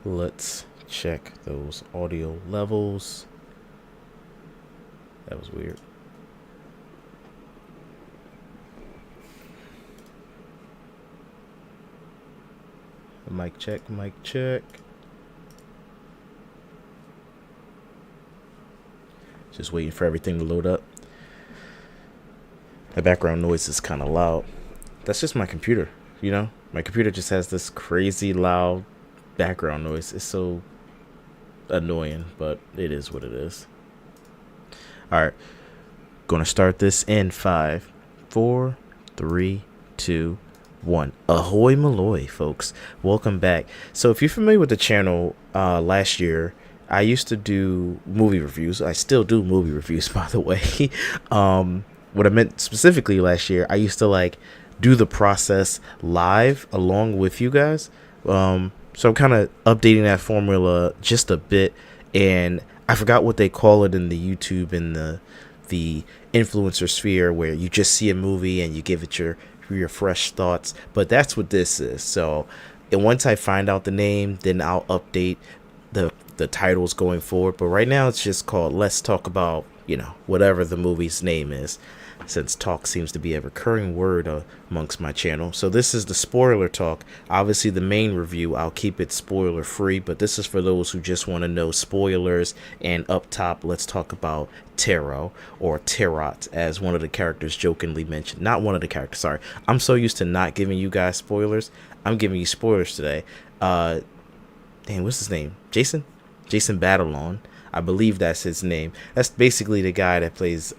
Let's check those audio levels. That was weird. Mic check, mic check. Just waiting for everything to load up. The background noise is kind of loud. That's just my computer, you know? My computer just has this crazy loud background noise. It's so annoying, but it is what it is. All right. Gonna start this in 5, 4, 3, 2, 1. Ahoy Malloy, folks. Welcome back. So if you're familiar with the channel, last year I used to do movie reviews. I still do movie reviews, by the way. What I meant specifically last year, I used to like do the process live along with you guys. So I'm kind of updating that formula just a bit, and I forgot what they call it in the YouTube and the influencer sphere, where you just see a movie and you give it your fresh thoughts. But that's what this is. So, and once I find out the name, then I'll update the titles going forward. But right now it's just called Let's Talk About, whatever the movie's name is, since talk seems to be a recurring word amongst my channel. So this is the spoiler talk. Obviously the main review, I'll keep it spoiler free, but this is for those who just want to know spoilers. And up top, let's talk about Taro, or Tarot, as one of the characters jokingly mentioned. Not one of the characters, sorry. I'm so used to not giving you guys spoilers. I'm giving you spoilers today. Dang, what's his name? Jason Batalon. I believe that's his name. That's basically the guy that plays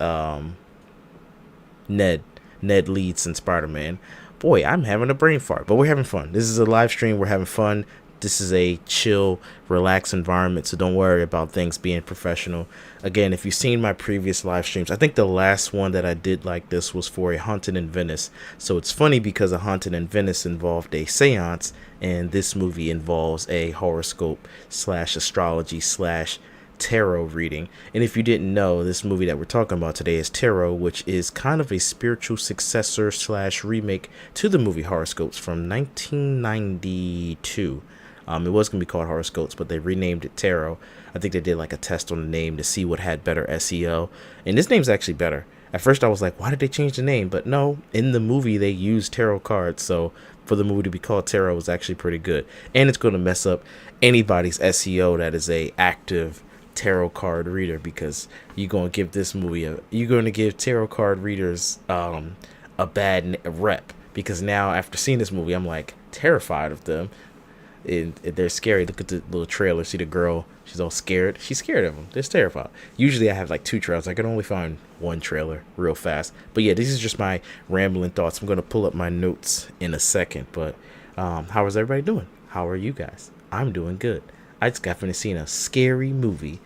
Ned Leeds in Spider-Man. Boy, I'm having a brain fart, but we're having fun. This is a live stream. We're having fun. This is a chill, relaxed environment, so don't worry about things being professional. Again, if you've seen my previous live streams, I think the last one that I did like this was for a Haunted in Venice. So it's funny because a Haunted in Venice involved a seance, and this movie involves a horoscope / astrology / tarot reading. And if you didn't know, this movie that we're talking about today is Tarot, which is kind of a spiritual successor / remake to the movie Horoscopes from 1992. It was going to be called Horoscopes, but they renamed it Tarot. I think they did like a test on the name to see what had better SEO. And this name's actually better. At first I was like, why did they change the name? But no, in the movie they used tarot cards. So for the movie to be called Tarot was actually pretty good. And it's going to mess up anybody's SEO that is a active tarot card reader, because you're going to give this movie you're going to give tarot card readers a bad rep, because now after seeing this movie I'm like terrified of them. And they're scary. Look at the little trailer. See the girl, she's all scared. She's scared of them. They're terrified. Usually I have like 2 trailers. I can only find 1 trailer real fast. But yeah, this is just my rambling thoughts. I'm going to pull up my notes in a second. But how is everybody doing? How are you guys? I'm doing good. I just got finished seeing a scary movie,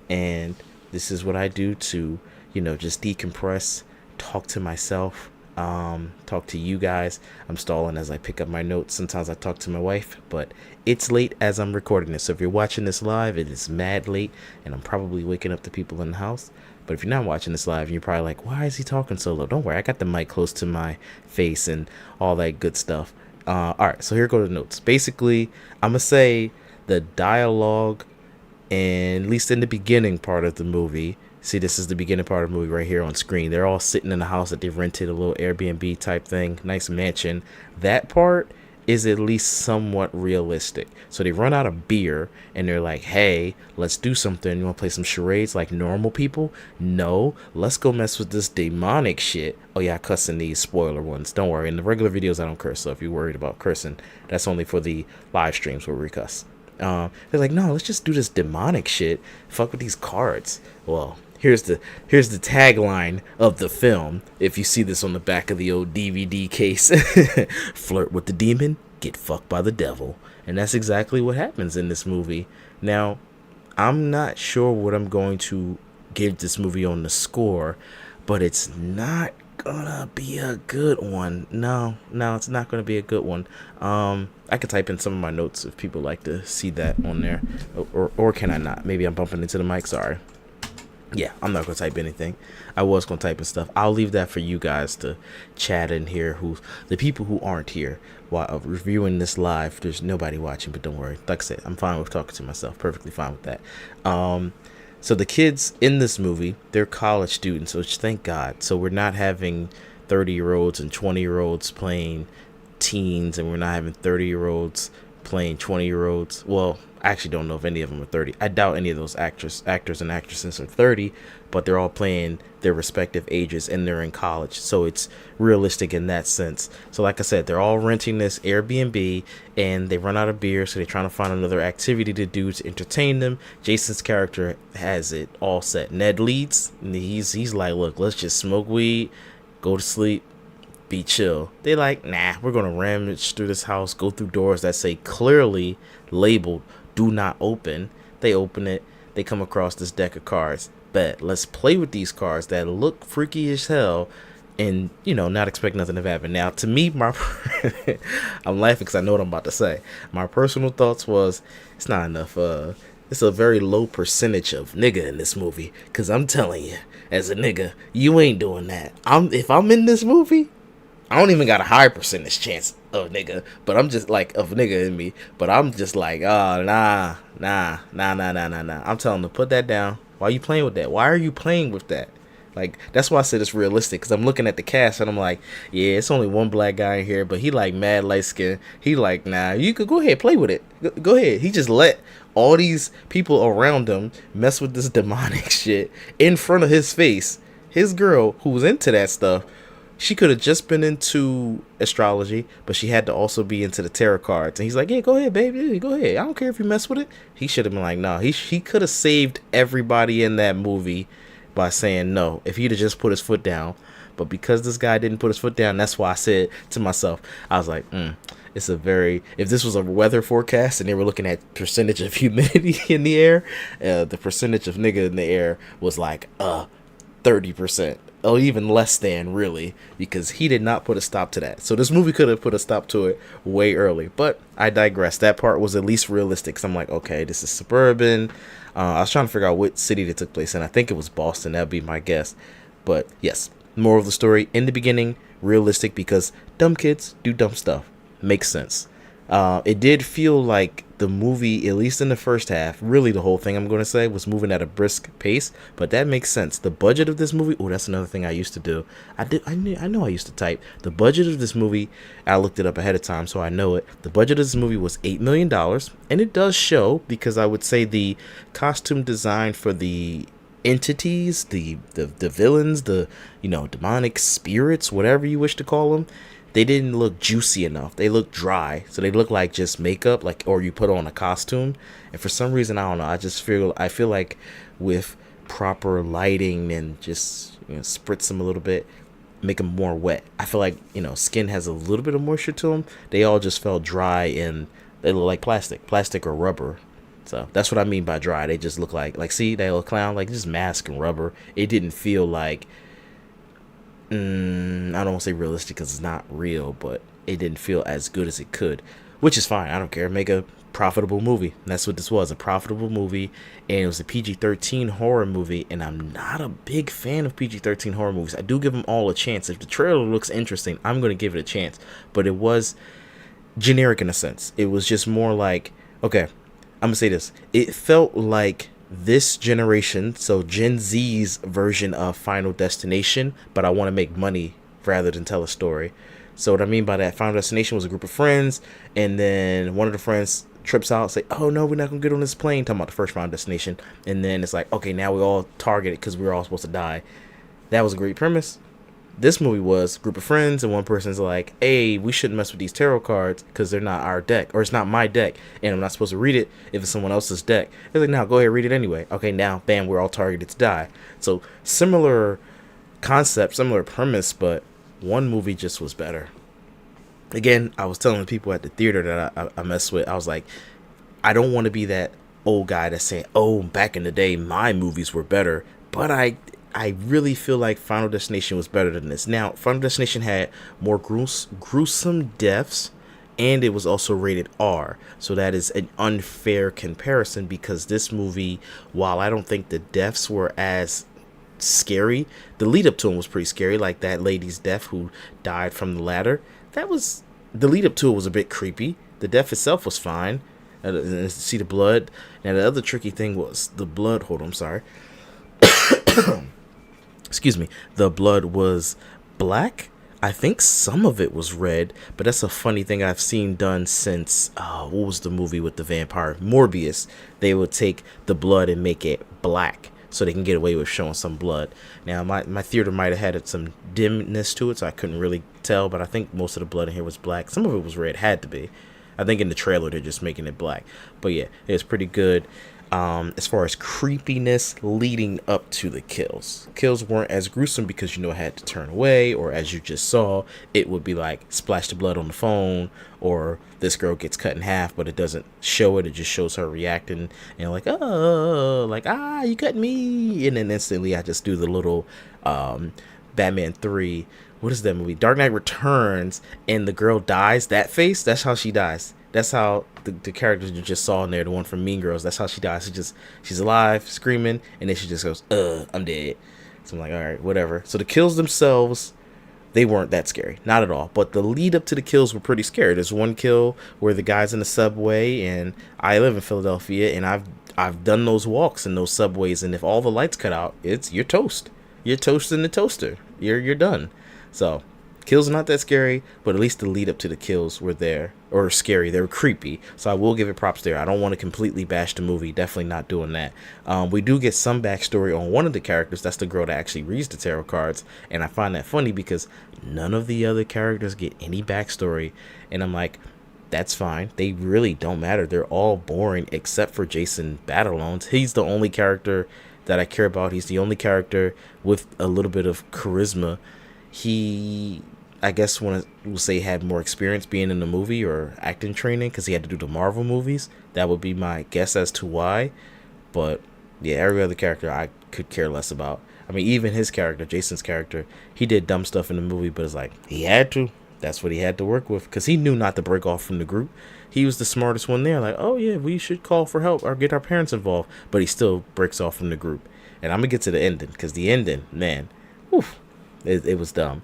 and this is what I do to just decompress, talk to myself, talk to you guys. I'm stalling as I pick up my notes. Sometimes I talk to my wife, but it's late as I'm recording this. So if you're watching this live, it is mad late, and I'm probably waking up the people in the house. But if you're not watching this live, you're probably like, why is he talking so low? Don't worry, I got the mic close to my face and all that good stuff. All right, so here go the notes. Basically, I'm gonna say the dialogue, and at least in the beginning part of the movie. See, this is the beginning part of the movie right here on screen. They're all sitting in a house that they've rented, a little Airbnb type thing, nice mansion. That part is at least somewhat realistic. So they run out of beer, and they're like, hey, let's do something. You want to play some charades like normal people? No, let's go mess with this demonic shit. Oh yeah, I cuss in these spoiler ones. Don't worry, in the regular videos I don't curse, so if you're worried about cursing, that's only for the live streams where we cuss. They're like, no, let's just do this demonic shit. Fuck with these cards. Well, here's the tagline of the film. If you see this on the back of the old DVD case, flirt with the demon, get fucked by the devil. And that's exactly what happens in this movie. Now, I'm not sure what I'm going to give this movie on the score, but it's not gonna be a good one. No, it's not gonna be a good one. I could type in some of my notes if people like to see that on there, or can I not? Maybe I'm bumping into the mic. Sorry. Yeah, I'm not gonna type anything. I was gonna type in stuff. I'll leave that for you guys to chat in here. Who the people who aren't here while reviewing this live? There's nobody watching, but don't worry. Like I said, I'm fine with talking to myself. Perfectly fine with that. So the kids in this movie, they're college students, which thank God. So we're not having 30-year-olds and 20-year-olds playing teens, and we're not having 30-year-olds playing 20-year-olds. Well, I actually don't know if any of them are 30. I doubt any of those actors and actresses are 30, but they're all playing their respective ages and they're in college. So it's realistic in that sense. So like I said, they're all renting this Airbnb and they run out of beer. So they're trying to find another activity to do to entertain them. Jason's character has it all set. Ned leads and he's like, look, let's just smoke weed, go to sleep, be chill. They like, nah, we're gonna rummage through this house, go through doors that say clearly labeled do not open. They open it, they come across this deck of cards. Bet, let's play with these cards that look freaky as hell and, not expect nothing to happen. Now, to me, I'm laughing because I know what I'm about to say. My personal thoughts was, it's not enough, it's a very low percentage of nigga in this movie. Because I'm telling you, as a nigga, you ain't doing that. If I'm in this movie, I don't even got a high percentage chance of nigga, but I'm just like of nigga in me. But I'm just like, oh, nah. I'm telling them to put that down. Why are you playing with that? Why are you playing with that? Like, that's why I said it's realistic, because I'm looking at the cast and I'm like, yeah, it's only one black guy in here, but he like mad light skin. He like, nah, you could go ahead, play with it. Go ahead. He just let all these people around him mess with this demonic shit in front of his face. His girl, who was into that stuff, she could have just been into astrology, but she had to also be into the tarot cards. And he's like, yeah, go ahead, baby. Yeah, go ahead. I don't care if you mess with it. He should have been like, no. He could have saved everybody in that movie by saying no if he'd have just put his foot down. But because this guy didn't put his foot down, that's why I said to myself, I was like, it's a very, if this was a weather forecast and they were looking at percentage of humidity in the air, the percentage of nigga in the air was like 30%. Or even less than, really, because he did not put a stop to that. So this movie could have put a stop to it way early. But I digress. That part was at least realistic. So I'm like, okay, this is suburban. I was trying to figure out what city it took place in. I think it was Boston. That'd be my guess. But yes, moral of the story, in the beginning, realistic because dumb kids do dumb stuff. Makes sense. It did feel like the movie, at least in the first half, really the whole thing I'm going to say, was moving at a brisk pace, but that makes sense. The budget of this movie, that's another thing I used to do. I know I used to type. The budget of this movie, I looked it up ahead of time, so I know it. The budget of this movie was $8 million, and it does show, because I would say the costume design for the entities, the villains, the demonic spirits, whatever you wish to call them, they didn't look juicy enough. They looked dry. So they look like just makeup, or you put on a costume. And for some reason, I don't know, I feel like with proper lighting and just spritz them a little bit, make them more wet. I feel like skin has a little bit of moisture to them. They all just felt dry and they look like plastic or rubber. So that's what I mean by dry. They just look like see that little clown, like just mask and rubber. It didn't feel like, I don't want to say realistic because it's not real, but it didn't feel as good as it could, which is fine. I don't care. Make a profitable movie. And that's what this was, a profitable movie, and it was a PG-13 horror movie, and I'm not a big fan of PG-13 horror movies. I do give them all a chance. If the trailer looks interesting, I'm going to give it a chance, but it was generic in a sense. It was just more like, okay, I'm going to say this. It felt like this generation, so Gen Z's version of Final Destination, but I want to make money rather than tell a story. So what I mean by that, Final Destination was a group of friends, and then one of the friends trips out, say, oh no, we're not gonna get on this plane, talking about the first Final Destination, and then it's like, okay, now we're all targeted because we're all supposed to die. That was a great premise. This movie was a group of friends, and one person's like, hey, we shouldn't mess with these tarot cards because they're not our deck, or it's not my deck, and I'm not supposed to read it if it's someone else's deck. It's like, no, go ahead, read it anyway. Okay, now, bam, we're all targeted to die. So, similar concept, similar premise, but one movie just was better. Again, I was telling the people at the theater that I mess with, I was like, I don't want to be that old guy that's saying, oh, back in the day, my movies were better, but I really feel like Final Destination was better than this. Now, Final Destination had more gruesome deaths and it was also rated R. So that is an unfair comparison because this movie, while I don't think the deaths were as scary, the lead up to him was pretty scary, like that lady's death who died from the ladder. That was the lead up to it was a bit creepy. The death itself was fine. See the blood. Now the other tricky thing was the blood. Hold on, I'm sorry. Excuse me. The blood was black. I think some of it was red, but that's a funny thing I've seen done since what was the movie with the vampire? Morbius. They would take the blood and make it black so they can get away with showing some blood. Now my theater might have had some dimness to it, so I couldn't really tell, but I think most of the blood in here was black. Some of it was red, had to be. I think in the trailer they're just making it black. But yeah, it was pretty good. As far as creepiness leading up to the kills. Kills weren't as gruesome because I had to turn away, or as you just saw, it would be like splash the blood on the phone, or this girl gets cut in half, but it doesn't show it. It just shows her reacting and like, oh, like, you cut me. And then instantly I just do the little Batman 3. What is that movie? Dark Knight Returns, and the girl dies. That face, that's how she dies. That's how the characters you just saw in there, the one from Mean Girls, that's how she dies. She's alive, screaming, and then she just goes, I'm dead. So I'm like, all right, whatever. So the kills themselves, they weren't that scary. Not at all. But the lead up to the kills were pretty scary. There's one kill where the guy's in the subway, and I live in Philadelphia, and I've done those walks in those subways, and if all the lights cut out, you're toast. You're toast in the toaster. You're done. So kills are not that scary, but at least the lead up to the kills were there, or scary. They were creepy, so I will give it props there. I don't want to completely bash the movie. Definitely not doing that. We do get some backstory on one of the characters. That's the girl that actually reads the tarot cards, and I find that funny because none of the other characters get any backstory, and I'm like, that's fine. They really don't matter. They're all boring except for Jason Batalons. He's the only character that I care about. He's the only character with a little bit of charisma. He, I guess, we'll say, had more experience being in the movie or acting training because he had to do the Marvel movies. That would be my guess as to why. But yeah, every other character I could care less about. I mean, even his character, Jason's character, he did dumb stuff in the movie, but it's like he had to. That's what he had to work with because he knew not to break off from the group. He was the smartest one there. Like, oh yeah, we should call for help or get our parents involved. But he still breaks off from the group. And I'm gonna get to the ending because the ending, man, oof. It was dumb.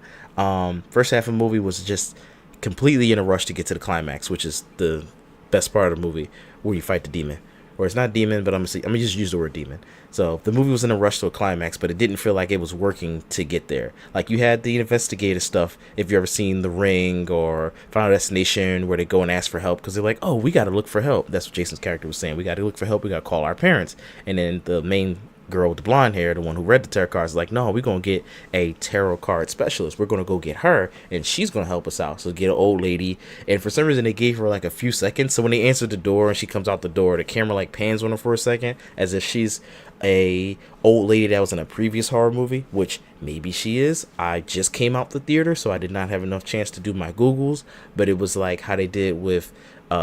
First half of the movie was just completely in a rush to get to the climax, which is the best part of the movie, where you fight the demon. Or it's not demon, but I'm gonna just use the word demon. So the movie was in a rush to a climax, but it didn't feel like it was working to get there. Like you had the investigative stuff, if you ever seen The Ring or Final Destination, where they go and ask for help because they're like, oh, we got to look for help. That's what Jason's character was saying. We got to look for help. We got to call our parents. And then the main girl with the blonde hair, the one who read the tarot cards, like, no, we're gonna get a tarot card specialist. We're gonna go get her, and she's gonna help us out. So get an old lady, and for some reason they gave her like a few seconds. So when they answered the door and she comes out the door, the camera like pans on her for a second, as if she's a old lady that was in a previous horror movie, which maybe she is. I just came out the theater, so I did not have enough chance to do my Googles, but it was like how they did with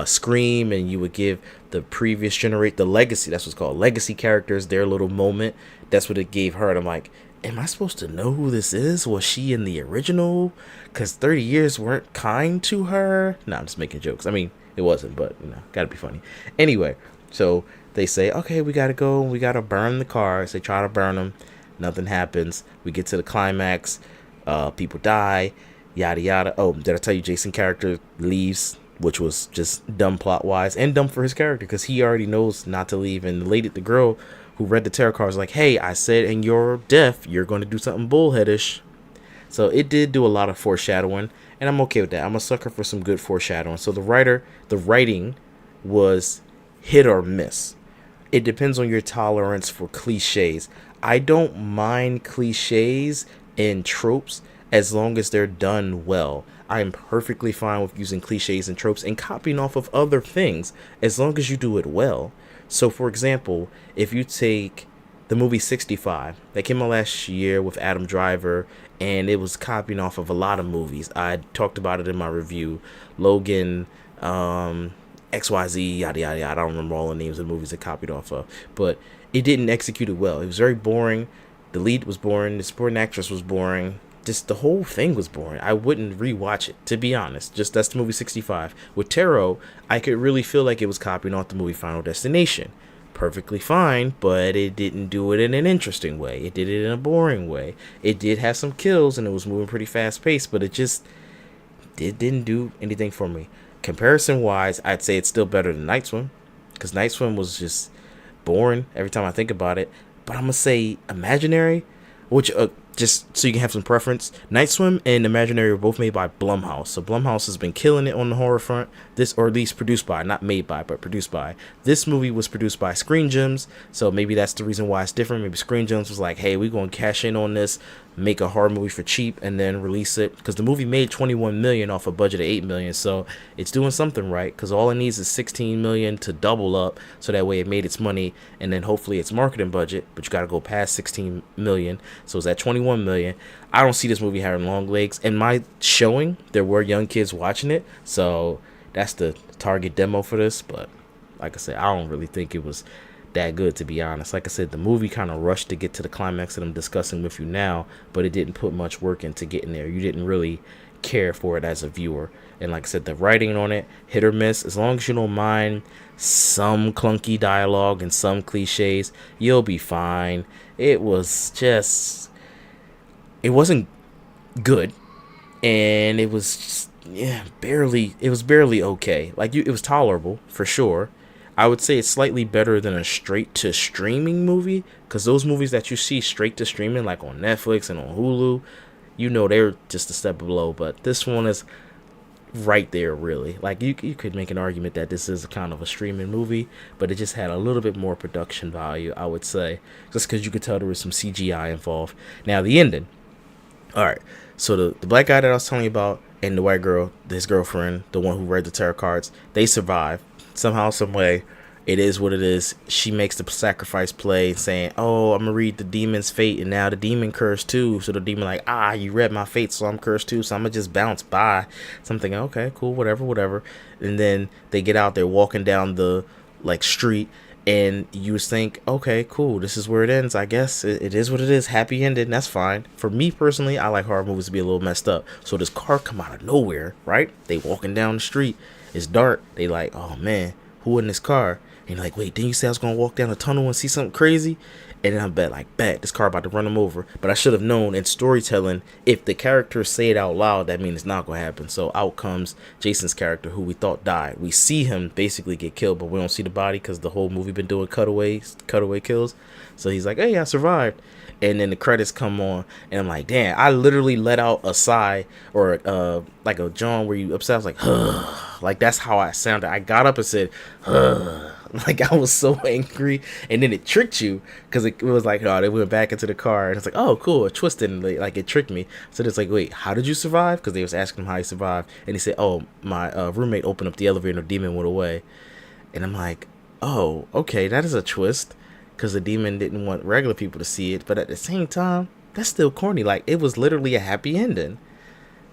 Scream, and you would give the previous the legacy, that's what's called, legacy characters, their little moment. That's what it gave her, and I'm like, am I supposed to know who this is? Was she in the original? Because 30 years weren't kind to her. No, I'm just making jokes. I mean, it wasn't, but gotta be funny. Anyway, so they say, okay, we gotta go, we gotta burn the cars. They try to burn them, nothing happens. We get to the climax, people die, yada yada. Oh, did I tell you Jason character leaves, which was just dumb plot wise and dumb for his character because he already knows not to leave. And the girl who read the tarot cards, was like, hey, I said in your death you're going to do something bullheadish. So it did do a lot of foreshadowing, and I'm okay with that. I'm a sucker for some good foreshadowing. So the writing was hit or miss. It depends on your tolerance for cliches. I don't mind cliches and tropes as long as they're done well. I am perfectly fine with using cliches and tropes and copying off of other things as long as you do it well. So, for example, if you take the movie 65, that came out last year with Adam Driver, and it was copying off of a lot of movies. I talked about it in my review. Logan, XYZ, yada, yada, yada. I don't remember all the names of the movies it copied off of, but it didn't execute it well. It was very boring. The lead was boring. The supporting actress was boring. just the whole thing was boring. I wouldn't rewatch it, to be honest. Just that's the movie 65. With Tarot, I could really feel like it was copying off the movie Final Destination. Perfectly fine, but it didn't do it in an interesting way. It did it in a boring way. It did have some kills and it was moving pretty fast paced, but it didn't do anything for me. Comparison wise, I'd say it's still better than Night Swim, because Night Swim was just boring every time I think about it. But I'm gonna say Imaginary, which just so you can have some preference. Night Swim and Imaginary were both made by Blumhouse. So Blumhouse has been killing it on the horror front. This, or at least produced by, not made by, but produced by. This movie was produced by Screen Gems. So maybe that's the reason why it's different. Maybe Screen Gems was like, hey, we're going to cash in on this, make a horror movie for cheap, and then release it. Because the movie made $21 million off a budget of $8 million. So it's doing something right. Because all it needs is $16 million to double up. So that way it made its money. And then hopefully its marketing budget. But you got to go past $16 million. So it's at $21 million. I don't see this movie having long legs. In my showing, there were young kids watching it. So that's the target demo for this. But like I said, I don't really think it was that good, to be honest. Like I said, the movie kind of rushed to get to the climax that I'm discussing with you now, but it didn't put much work into getting there. You didn't really care for it as a viewer. And like I said, the writing on it, hit or miss. As long as you don't mind some clunky dialogue and some cliches, you'll be fine. It wasn't good, and it was just, barely okay. Like, it was tolerable for sure. I would say it's slightly better than a straight to streaming movie, because those movies that you see straight to streaming, like on Netflix and on Hulu, they're just a step below. But this one is right there, really. Like, you could make an argument that this is kind of a streaming movie, but it just had a little bit more production value, I would say, just because you could tell there was some CGI involved. Now, the ending. All right, so the black guy that I was telling you about and the white girl, his girlfriend, the one who read the tarot cards, they survive somehow, some way. It is what it is. She makes the sacrifice play, saying, oh, I'm gonna read the demon's fate, and now the demon cursed too. So the demon like, you read my fate, so I'm cursed too, so I'm gonna just bounce by. Something, okay, cool, whatever. And then they get out, they're walking down the street, and you think, okay, cool, this is where it ends. I guess it is what it is. Happy ending, that's fine. For me personally, I like horror movies to be a little messed up. So this car come out of nowhere, right? They walking down the street, it's dark. They like, oh man, who in this car? And you're like, wait, didn't you say I was gonna walk down the tunnel and see something crazy? And then I bet this car about to run him over. But I should have known in storytelling, if the characters say it out loud, that means it's not gonna happen. So out comes Jason's character, who we thought died. We see him basically get killed, but we don't see the body because the whole movie been doing cutaway kills. So he's like, hey, I survived. And then the credits come on, and I'm like, damn, I literally let out a sigh, or like a John where you upset. I was like, like that's how I sounded. I got up and said, like I was so angry, and then it tricked you, because it was like, oh, they went back into the car, and it's like, oh, cool, it twisted, and like it tricked me. So it's like, wait, how did you survive? Because they was asking him how he survived, and he said, oh, my roommate opened up the elevator and the demon went away. And I'm like, oh, okay, that is a twist, because the demon didn't want regular people to see it, but at the same time, that's still corny. Like, it was literally a happy ending.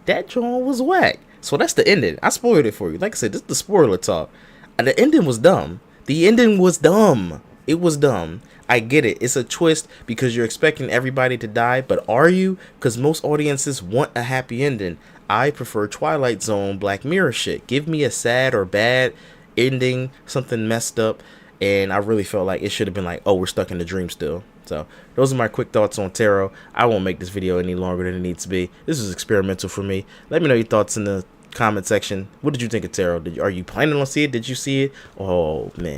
That drawing was whack. So that's the ending. I spoiled it for you. Like I said, this is the spoiler talk. And the ending was dumb. The ending was dumb. It was dumb. I get it. It's a twist because you're expecting everybody to die, but are you? Because most audiences want a happy ending. I prefer Twilight Zone, Black Mirror shit. Give me a sad or bad ending, something messed up, and I really felt like it should have been like, oh, we're stuck in the dream still. So those are my quick thoughts on Tarot. I won't make this video any longer than it needs to be. This is experimental for me. Let me know your thoughts in the comment section. What did you think of Tarot? Are you planning on seeing it? Did you see it? Oh man.